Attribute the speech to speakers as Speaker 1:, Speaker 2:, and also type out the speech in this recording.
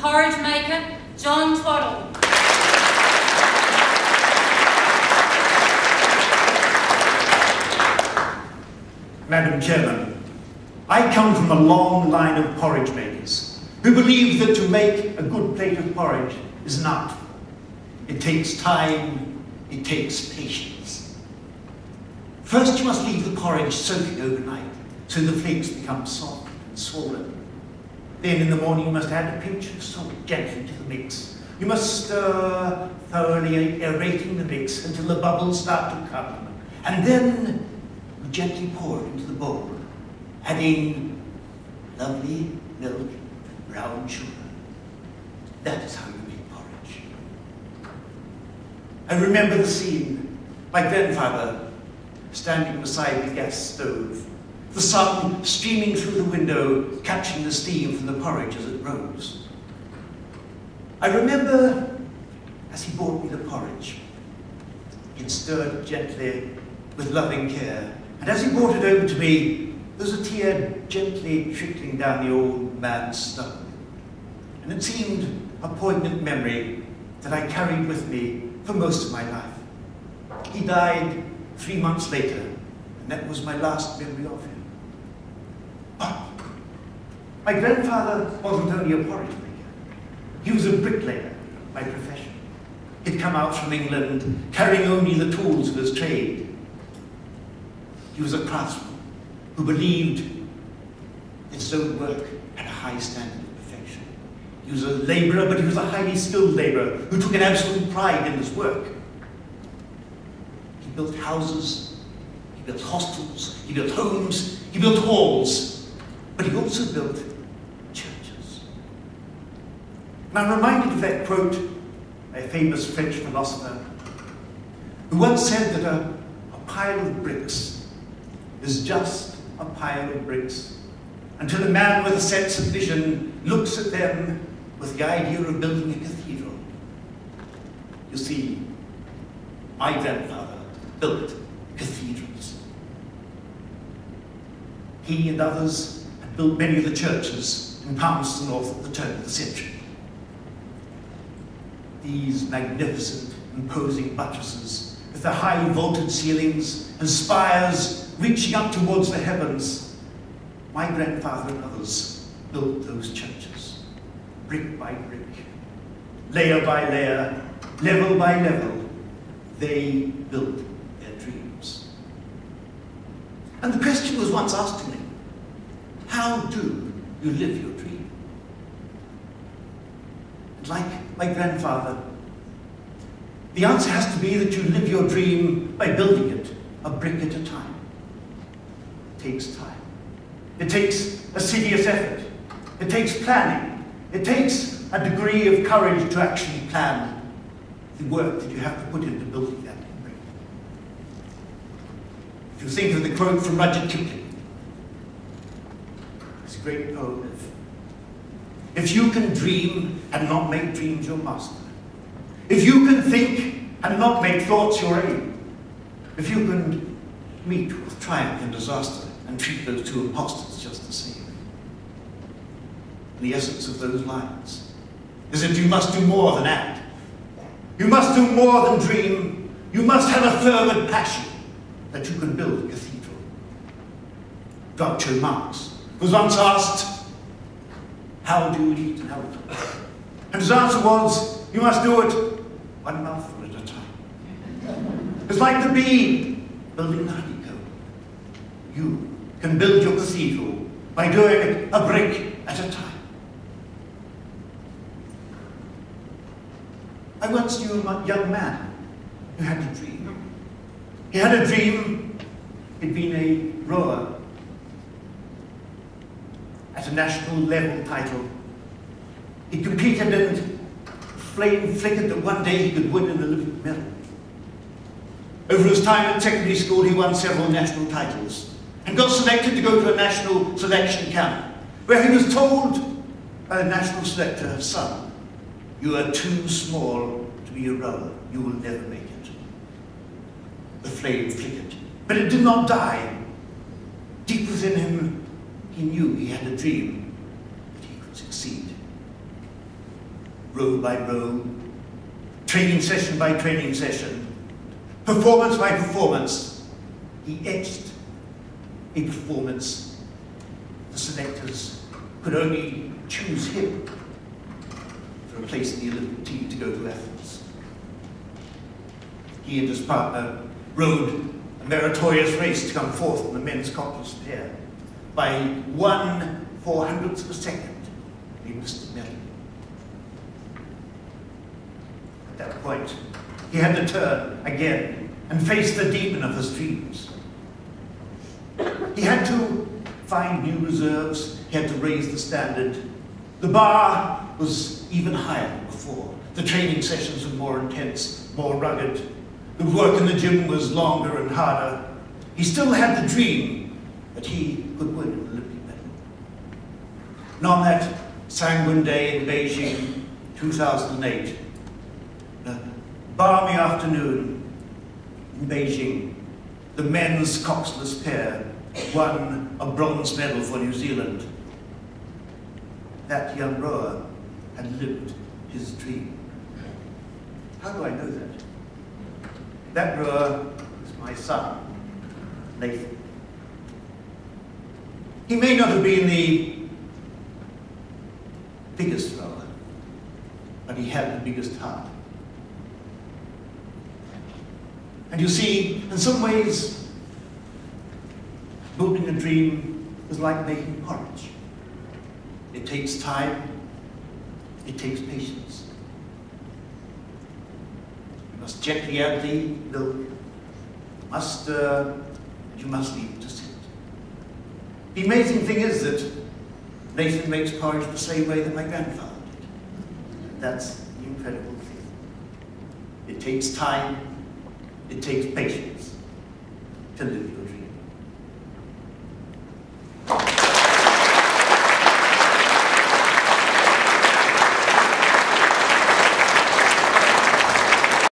Speaker 1: porridge maker, John Twaddle.
Speaker 2: Madam Chairman, I come from a long line of porridge makers who believe that to make a good plate of porridge is an art. It takes time, it takes patience. First you must leave the porridge soaking overnight so the flakes become soft and swollen. Then in the morning you must add a pinch of salt gently to the mix. You must stir, thoroughly aerating the mix until the bubbles start to come. And then you gently pour it into the bowl, adding lovely milk and brown sugar. That is how you make porridge. I remember the scene. My grandfather standing beside the gas stove, the sun streaming through the window, catching the steam from the porridge as it rose. I remember as he brought me the porridge. He'd stirred it gently with loving care, and as he brought it over to me, there was a tear gently trickling down the old man's stomach. And it seemed a poignant memory that I carried with me for most of my life. He died 3 months later, and that was my last memory of him. But my grandfather wasn't only a porridge maker. He was a bricklayer by profession. He'd come out from England carrying only the tools of his trade. He was a craftsman who believed that his own work had a high standard of perfection. He was a labourer, but he was a highly skilled labourer who took an absolute pride in his work. He built houses, he built hostels, he built homes, he built halls, but he also built churches. And I'm reminded of that quote by a famous French philosopher who once said that a pile of bricks is just a pile of bricks until a man with a sense of vision looks at them with the idea of building a cathedral. You see, my grandfather built cathedrals. He and others had built many of the churches in Palmerston North at the turn of the century. These magnificent, imposing buttresses with their high vaulted ceilings and spires reaching up towards the heavens. My grandfather and others built those churches, brick by brick, layer by layer, level by level. They built their dreams. And the question was once asked to me, how do you live your dream? And like my grandfather, the answer has to be that you live your dream by building it a brick at a time. It takes time. It takes assiduous effort. It takes planning. It takes a degree of courage to actually plan the work that you have to put into building that brick. If you think of the quote from Rudyard Kipling, it's a great poem. If you can dream and not make dreams your master, if you can think and not make thoughts your aim, if you can meet with triumph and disaster and treat those two impostors just the same. The essence of those lines is that you must do more than act. You must do more than dream. You must have a fervent passion that you can build a cathedral. Groucho Marx was once asked, how do you eat an elephant? And his answer was, you must do it one mouthful at a time. It's like the bee building the honeycomb. You can build your cathedral by doing it a brick at a time. I once knew a young man who had a dream. He had a dream. He'd been a rower at a national level title. He competed and flame flickered that one day he could win an Olympic medal. Over his time at secondary school, he won several national titles and got selected to go to a national selection camp, where he was told by the national selector, son, you are too small to be a rower. You will never make it. The flame flickered, but it did not die. Deep within him, he knew he had a dream that he could succeed. row by row, training session by training session, performance by performance, he etched a performance. The selectors could only choose him for a place in the Olympic team to go to Athens. He and his partner rode a meritorious race to come forth in the men's cockless pair. By 1/400th of a second, he missed the medal. At that point, he had to turn again and face the demon of his dreams. He had to find new reserves, he had to raise the standard. The bar was even higher than before. The training sessions were more intense, more rugged. The work in the gym was longer and harder. He still had the dream that he could win an Olympic medal. And on that sanguine day in Beijing, 2008, a balmy afternoon in Beijing, the men's coxless pair won a bronze medal for New Zealand. That young rower had lived his dream. How do I know that? That rower is my son, Nathan. He may not have been the biggest rower, but he had the biggest heart. And you see, in some ways, building a dream is like making porridge. It takes time, it takes patience. You must gently add the milk, you must stir, and you must leave it to sit. The amazing thing is that Nathan makes porridge the same way that my grandfather did. And that's the incredible thing. It takes time, it takes patience to live your dream.